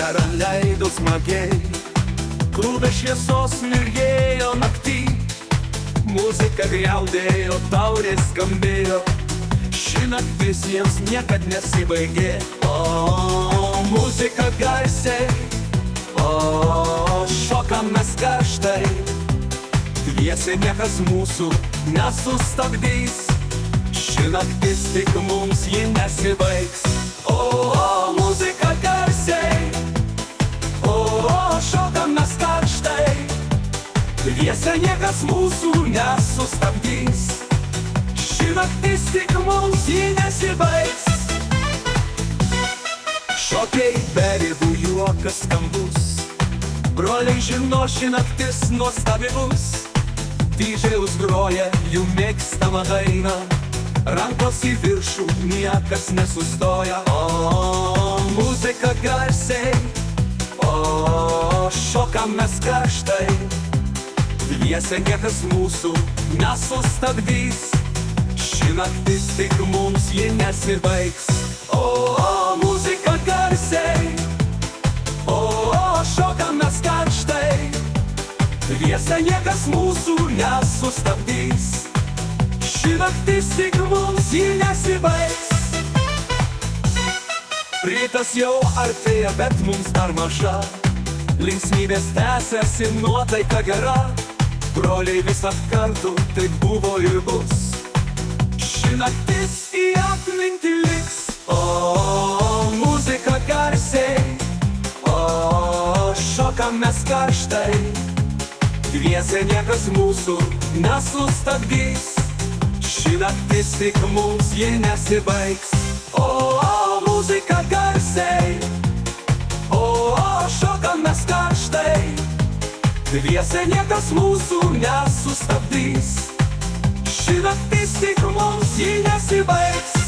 vakarą leido smagiai, klube šviesos mirgėjo naktį, muzika griaudėjo, taurės skambėjo, ši naktis jiems niekad nesibaigė. O, muzika garsiai, o, šokam mes karštai, dviese niekas mūsų nesustabdys, ši naktis tik mums ji nesibaigs. O, muzika garsiai, o, šokam mes karštai, dviese niekas mūsų nesustabdys, ši naktis tik mums ji nesibaigs. Šokiai be ribų, juokas skambus, broliai žino, ši naktis nuostabi bus. Didžėjus groja jų mėgstamą dainą, rankos į viršų, niekas nesustoja. O, muzika garsiai, o, šokam mes karštai, dviese niekas mūsų nesustabdys, ši naktis tik mums ji nesibaigs. O, muzika garsiai, o, šokam mes karštai, dviese niekas mūsų nesustabdys, ši naktis tik mums ji nesibaigs. Rytas jau artėja, bet mums dar maža, linksmybės tęsiasi, nuotaika gera, broliai visad kartu, taip buvo ir bus, ši naktis į atmintį liks. O, muzika garsiai, o, šokam mes karštai, dviese niekas mūsų nesustabdys, ši naktis tik mums ji nesibaigs. O, muzika garsiai, o, šokam mes karštai, dviese niekas mūsų nesustabdys, ši naktis tik mums ji nesibaigs.